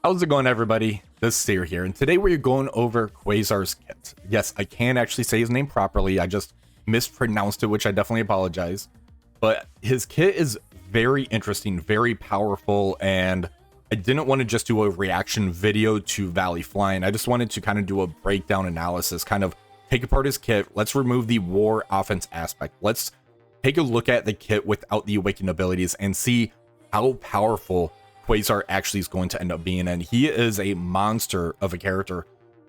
How's it going, everybody? This is Seer here, and today we're going over Quasar's kit. Yes, I can actually say his name properly. I just mispronounced it, which I definitely apologize. But his kit is very interesting, very powerful, and I didn't want to just do a reaction video to Valley Flying. I just wanted to kind of do a breakdown analysis, kind of take apart his kit. Let's remove the war offense aspect. Let's take a look at the kit without the awakened abilities and see how powerful Quasar actually is going to end up being, and he is a monster of a character.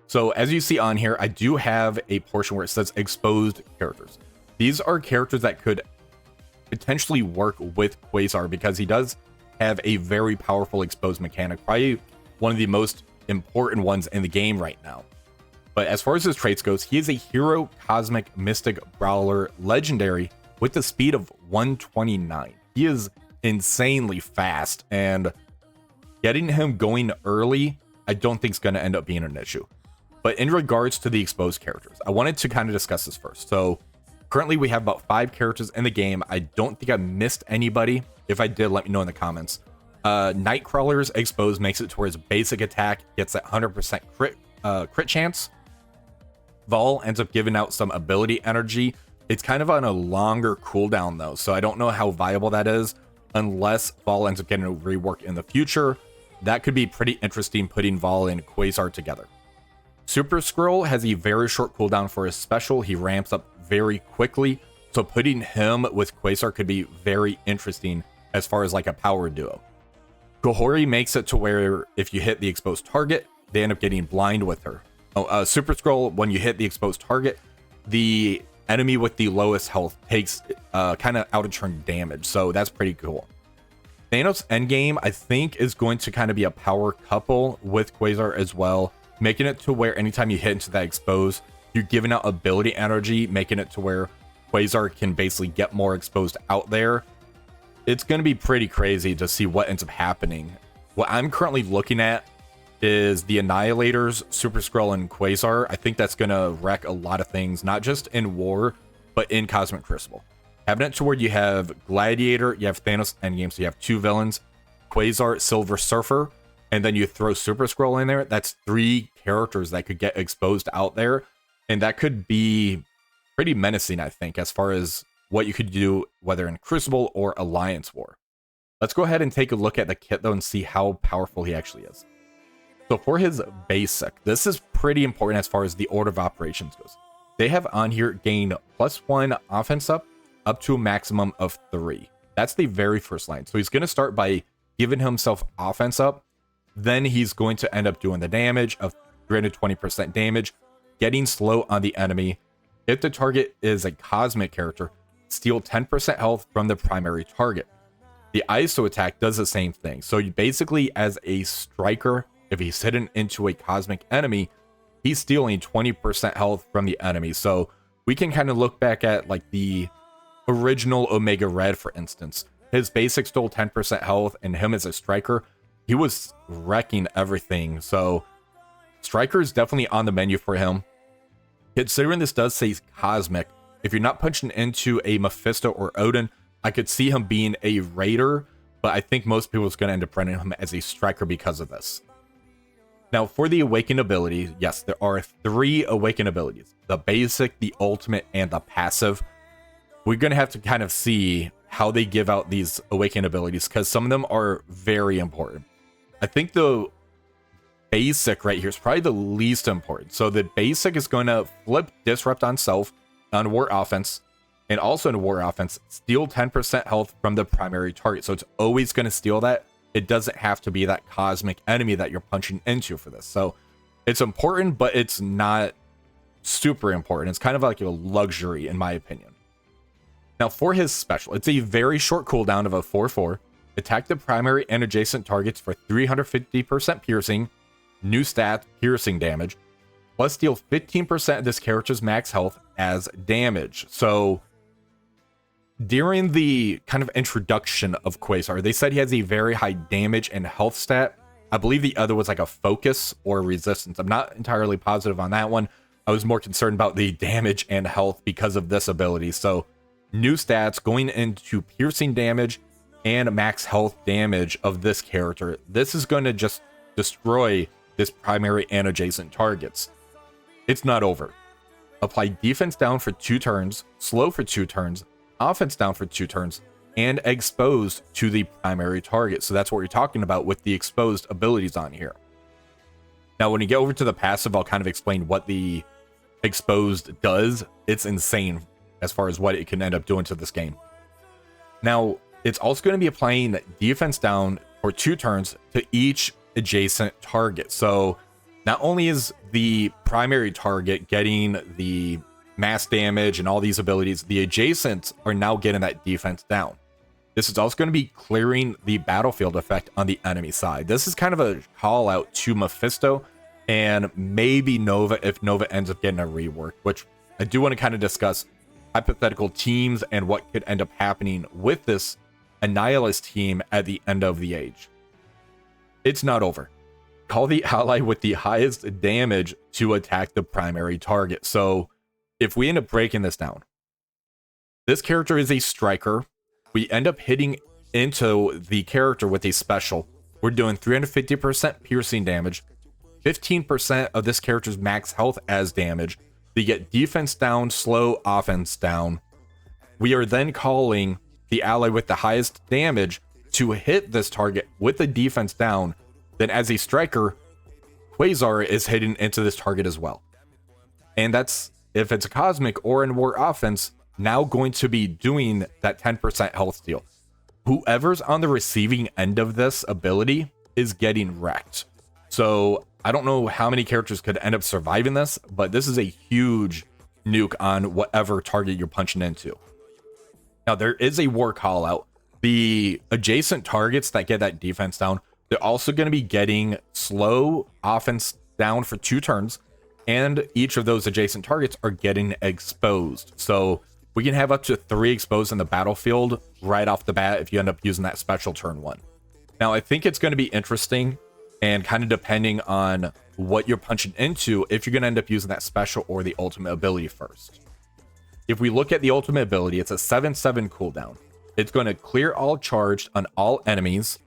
So as you see on here, I do have a portion where it says exposed characters. These are characters that could potentially work with Quasar because he does have a very powerful exposed mechanic, probably one of the most important ones in the game right now. But as far as his traits goes, he is a hero, cosmic, mystic, brawler, legendary with the speed of 129. He is insanely fast, and getting him going early, I don't think is going to end up being an issue. But in regards to the exposed characters, I wanted to kind of discuss this first. So currently we have about 5 characters in the game. I don't think I missed anybody. If I did, let me know in the comments. Nightcrawler's exposed makes it to where his basic attack gets that 100% crit chance. Vol ends up giving out some ability energy. It's kind of on a longer cooldown though, so I don't know how viable that is unless Vol ends up getting a rework in the future. That could be pretty interesting, putting Vol and Quasar together. Super Scroll has a very short cooldown for his special. He ramps up very quickly, so putting him with Quasar could be very interesting as far as like a power duo. Gohori makes it to where if you hit the exposed target, they end up getting blind with her. Super Scroll, when you hit the exposed target, the enemy with the lowest health takes kind of out of turn damage, so that's pretty cool. Thanos Endgame, I think, is going to kind of be a power couple with Quasar as well, making it to where anytime you hit into that expose, you're giving out ability energy, making it to where Quasar can basically get more exposed out there. It's going to be pretty crazy to see what ends up happening. What I'm currently looking at is the Annihilators, Super Skrull, and Quasar. I think that's going to wreck a lot of things, not just in War, but in Cosmic Crucible. Having it to where you have Gladiator, you have Thanos Endgame, so you have 2 villains, Quasar, Silver Surfer, and then you throw Super Skrull in there. That's 3 characters that could get exposed out there, and that could be pretty menacing, I think, as far as what you could do, whether in Crucible or Alliance War. Let's go ahead and take a look at the kit, though, and see how powerful he actually is. So for his basic, this is pretty important as far as the order of operations goes. They have on here gain +1 offense up to a maximum of 3. That's the very first line. So he's going to start by giving himself offense up. Then he's going to end up doing the damage of 320% damage, getting slow on the enemy. If the target is a cosmic character, steal 10% health from the primary target. The ISO attack does the same thing. So you basically, as a striker, if he's hidden into a cosmic enemy, he's stealing 20% health from the enemy. So we can kind of look back at like the original Omega Red, for instance. His basic stole 10% health, and him as a striker, he was wrecking everything. So striker is definitely on the menu for him. Considering this does say cosmic, if you're not punching into a Mephisto or Odin, I could see him being a raider, but I think most people is going to end up running him as a striker because of this. Now, for the awakened abilities, yes, there are 3 awakened abilities. The basic, the ultimate, and the passive. We're going to have to kind of see how they give out these awakened abilities, because some of them are very important. I think the basic right here is probably the least important. So the basic is going to flip Disrupt on self, on War Offense, and also in War Offense, steal 10% health from the primary target. So it's always going to steal that. It doesn't have to be that cosmic enemy that you're punching into for this. So it's important, but it's not super important. It's kind of like a luxury, in my opinion. Now, for his special, it's a very short cooldown of a 4/4. Attack the primary and adjacent targets for 350% piercing, new stat, piercing damage, plus deal 15% of this character's max health as damage. So during the kind of introduction of Quasar, they said he has a very high damage and health stat. I believe the other was like a focus or resistance. I'm not entirely positive on that one. I was more concerned about the damage and health because of this ability. So new stats going into piercing damage and max health damage of this character. This is going to just destroy this primary and adjacent targets. It's not over. Apply defense down for 2 turns, slow for 2 turns, offense down for 2 turns, and exposed to the primary target. So that's what you're talking about with the exposed abilities on here. Now, when you get over to the passive, I'll kind of explain what the exposed does. It's insane as far as what it can end up doing to this game. Now, it's also going to be applying defense down for 2 turns to each adjacent target. So not only is the primary target getting the mass damage and all these abilities, the adjacents are now getting that defense down. This is also going to be clearing the battlefield effect on the enemy side. This is kind of a call out to Mephisto and maybe Nova if Nova ends up getting a rework, which I do want to kind of discuss hypothetical teams and what could end up happening with this Annihilus team at the end of the age. It's not over. Call the ally with the highest damage to attack the primary target. So if we end up breaking this down, this character is a striker. We end up hitting into the character with a special. We're doing 350% piercing damage, 15% of this character's max health as damage. They get defense down, slow, offense down. We are then calling the ally with the highest damage to hit this target with the defense down. Then as a striker, Quasar is hitting into this target as well. And that's, if it's a cosmic or in war offense, now going to be doing that 10% health steal. Whoever's on the receiving end of this ability is getting wrecked. So I don't know how many characters could end up surviving this, but this is a huge nuke on whatever target you're punching into. Now, there is a war call out. The adjacent targets that get that defense down, they're also going to be getting slow offense down for 2 turns, and each of those adjacent targets are getting exposed. So we can have up to 3 exposed in the battlefield right off the bat if you end up using that special turn 1. Now, I think it's going to be interesting and kind of depending on what you're punching into if you're going to end up using that special or the ultimate ability first. If we look at the ultimate ability, it's a 7/7 cooldown. It's going to clear all charged on all enemies.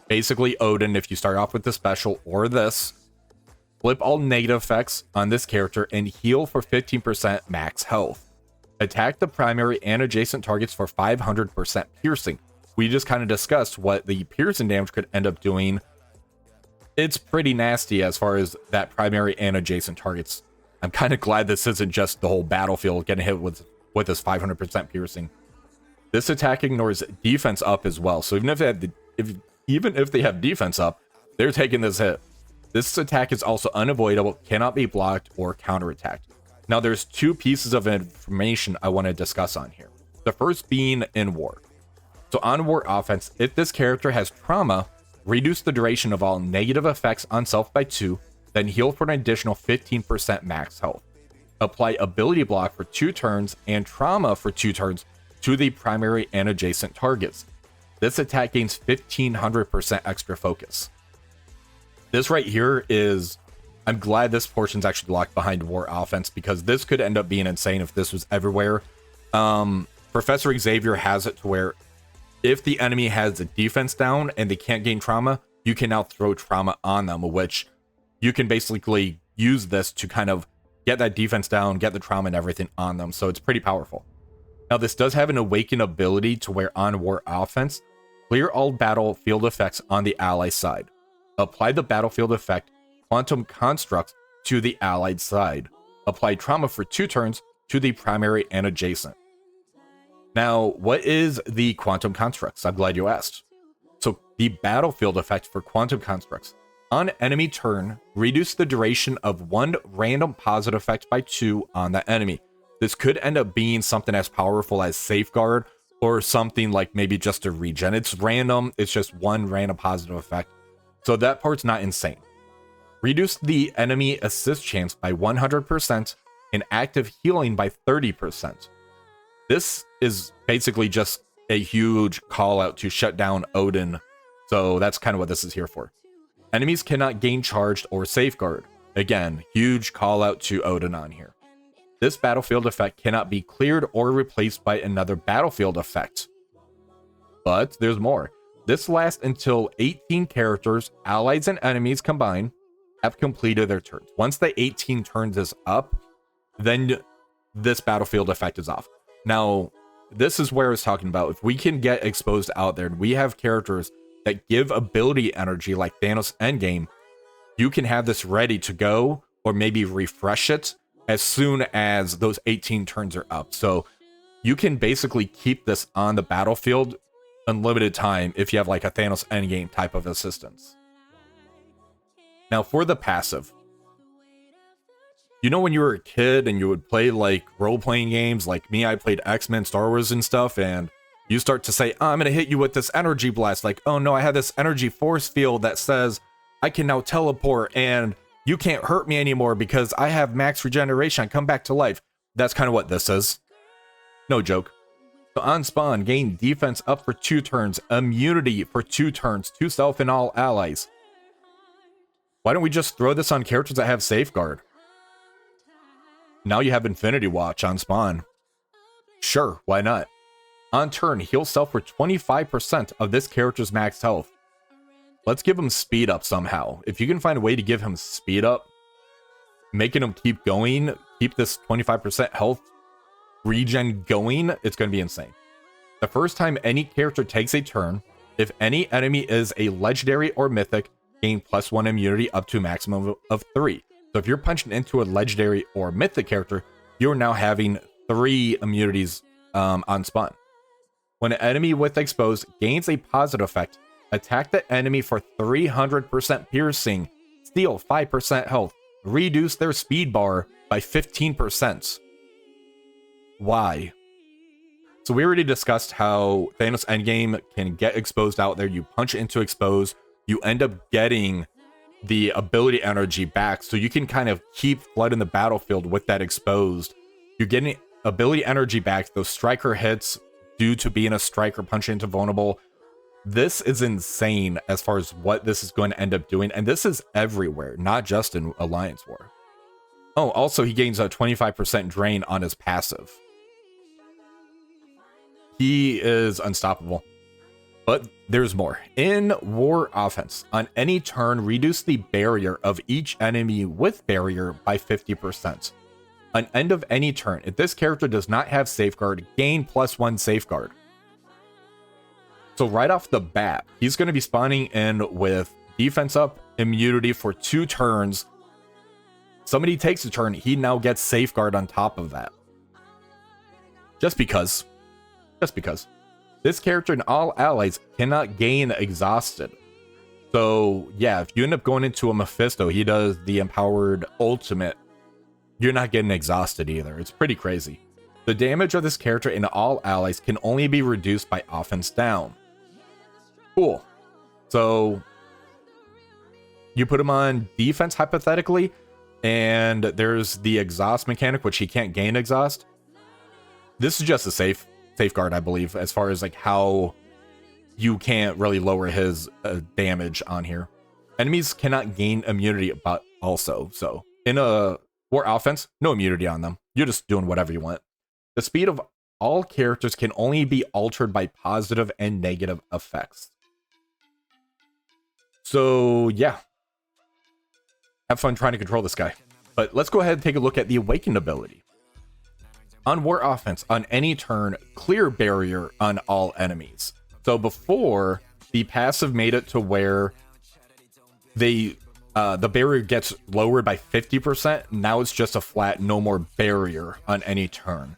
Basically, Odin, if you start off with the special or this, flip all negative effects on this character and heal for 15% max health. Attack the primary and adjacent targets for 500% piercing. We just kind of discussed what the piercing damage could end up doing. It's pretty nasty as far as that primary and adjacent targets. I'm kind of glad this isn't just the whole battlefield getting hit with this 500% piercing. This attack ignores defense up as well. So even if they have defense up, they're taking this hit. This attack is also unavoidable, cannot be blocked or counterattacked. Now, there's 2 pieces of information I want to discuss on here. The first being in war. So on war offense, if this character has trauma, reduce the duration of all negative effects on self by 2, then heal for an additional 15% max health. Apply ability block for 2 turns and trauma for 2 turns to the primary and adjacent targets. This attack gains 1500% extra focus. This right here is, I'm glad this portion's actually locked behind war offense because this could end up being insane if this was everywhere. Professor Xavier has it to where if the enemy has a defense down and they can't gain trauma, you can now throw trauma on them, which you can basically use this to kind of get that defense down, get the trauma and everything on them. So it's pretty powerful. Now, this does have an awaken ability to where on war offense, clear all battlefield effects on the ally side. Apply the battlefield effect Quantum Construct to the allied side. Apply trauma for 2 turns to the primary and adjacent. Now, what is the Quantum Constructs? I'm glad you asked. So, the battlefield effect for Quantum Constructs. On enemy turn, reduce the duration of 1 random positive effect by 2 on the enemy. This could end up being something as powerful as Safeguard or something like maybe just a regen. It's random. It's just 1 random positive effect. So that part's not insane. Reduce the enemy assist chance by 100% and active healing by 30%. This is basically just a huge call out to shut down Odin. So that's kind of what this is here for. Enemies cannot gain charged or safeguard. Again, huge call out to Odin on here. This battlefield effect cannot be cleared or replaced by another battlefield effect. But there's more. This lasts until 18 characters, allies and enemies combined, have completed their turns. Once the 18 turns is up, then this battlefield effect is off. Now, this is where I was talking about. If we can get exposed out there and we have characters that give ability energy like Thanos Endgame, you can have this ready to go or maybe refresh it as soon as those 18 turns are up. So you can basically keep this on the battlefield unlimited time if you have like a Thanos Endgame type of assistance. Now for the passive, you know when you were a kid and you would play like role-playing games like me, I played X-Men, Star Wars and stuff, and you start to say, oh, I'm gonna hit you with this energy blast, like, oh no, I have this energy force field that says I can now teleport and you can't hurt me anymore because I have max regeneration, I come back to life. That's kind of what this is. No joke. So on spawn, gain defense up for 2 turns, immunity for 2 turns, to self and all allies. Why don't we just throw this on characters that have safeguard? Now you have Infinity Watch on spawn. Sure, why not? On turn, heal self for 25% of this character's max health. Let's give him speed up somehow. If you can find a way to give him speed up, making him keep going, keep this 25% health regen going, it's going to be insane. The first time any character takes a turn, if any enemy is a legendary or mythic, gain +1 immunity up to a maximum of 3. So if you're punching into a legendary or mythic character, you're now having 3 immunities on spawn. When an enemy with exposed gains a positive effect, attack the enemy for 300% piercing, steal 5% health, reduce their speed bar by 15%. Why? So we already discussed how Thanos Endgame can get exposed out there. You punch into expose, you end up getting the ability energy back, so you can kind of keep flooding the battlefield with that exposed. You're getting ability energy back, those striker hits due to being a striker punching into vulnerable. This is insane as far as what this is going to end up doing, and this is everywhere, not just in Alliance War. Oh, also he gains a 25% drain on his passive. He is unstoppable. But there's more. In War Offense, on any turn, reduce the barrier of each enemy with barrier by 50%. On end of any turn, if this character does not have safeguard, gain +1 safeguard. So right off the bat, he's going to be spawning in with defense up, immunity for 2 turns. Somebody takes a turn, he now gets safeguard on top of that. Just because. This character and all allies cannot gain exhausted. So yeah, if you end up going into a Mephisto, he does the empowered ultimate, you're not getting exhausted either. It's pretty crazy. The damage of this character and all allies can only be reduced by offense down. Cool. So you put him on defense hypothetically, and there's the exhaust mechanic, which he can't gain exhaust. This is just a safeguard, I believe, as far as like how you can't really lower his damage on here. Enemies cannot gain immunity, but also, so in a War Offense, no immunity on them. You're just doing whatever you want. The speed of all characters can only be altered by positive and negative effects. So yeah, have fun trying to control this guy. But let's go ahead and take a look at the Awakened ability. On War Offense, on any turn, clear barrier on all enemies. So before, the passive made it to where the barrier gets lowered by 50%. Now it's just a flat, no more barrier on any turn.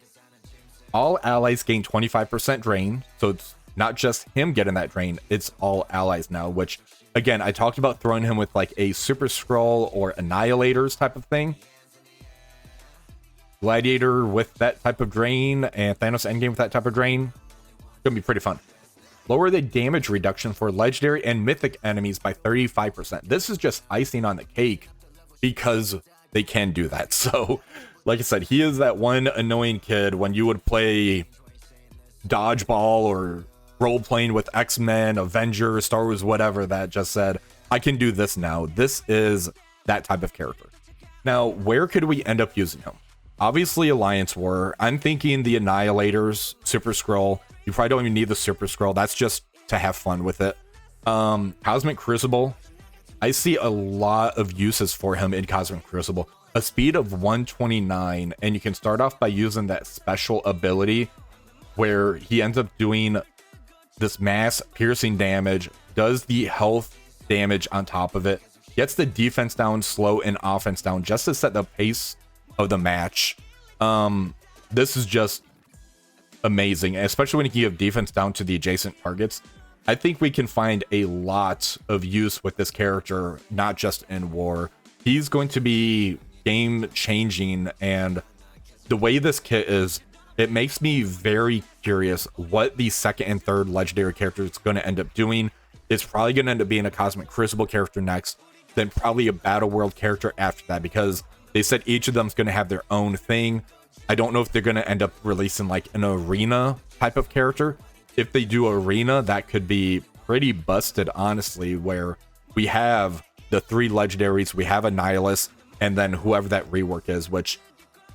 All allies gain 25% drain, so it's not just him getting that drain, it's all allies now, which, again, I talked about throwing him with like a Super Skrull or Annihilators type of thing. Gladiator with that type of drain, and Thanos Endgame with that type of drain. It's gonna be pretty fun. Lower the damage reduction for legendary and mythic enemies by 35%. This is just icing on the cake because they can do that. So, like I said, he is that one annoying kid when you would play dodgeball or role-playing with X-Men, Avengers, Star Wars, whatever, that just said, I can do this now. This is that type of character. Now, where could we end up using him? Obviously, Alliance War. I'm thinking the Annihilators, Super Skrull. You probably don't even need the Super Skrull. That's just to have fun with it. Cosmic Crucible, I see a lot of uses for him in Cosmic Crucible. A speed of 129, and you can start off by using that special ability where he ends up doing this mass piercing damage, does the health damage on top of it, gets the defense down slow and offense down just to set the pace of the match. This is just amazing, especially when you give defense down to the adjacent targets. I think we can find a lot of use with this character, not just in war. He's going to be game changing, and the way this kit is, it makes me very curious what the second and third legendary character is going to end up doing. It's probably going to end up being a Cosmic Crucible character next, then probably a Battle World character after that, because they said each of them is going to have their own thing. I don't know if they're going to end up releasing like an arena type of character. If they do arena, that could be pretty busted, honestly, where we have the 3 legendaries, we have a Nihilus, and then whoever that rework is, which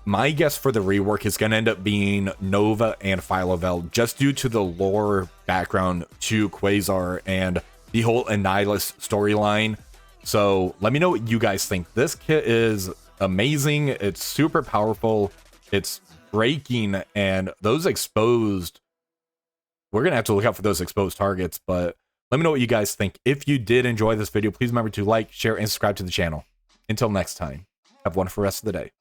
my guess for the rework is going to end up being Nova and Philovel, just due to the lore background to Quasar and the whole Annihilus storyline. So let me know what you guys think. This kit is amazing. It's super powerful. It's breaking, and those exposed, we're going to have to look out for those exposed targets, but let me know what you guys think. If you did enjoy this video, please remember to like, share, and subscribe to the channel. Until next time, have a wonderful rest of the day.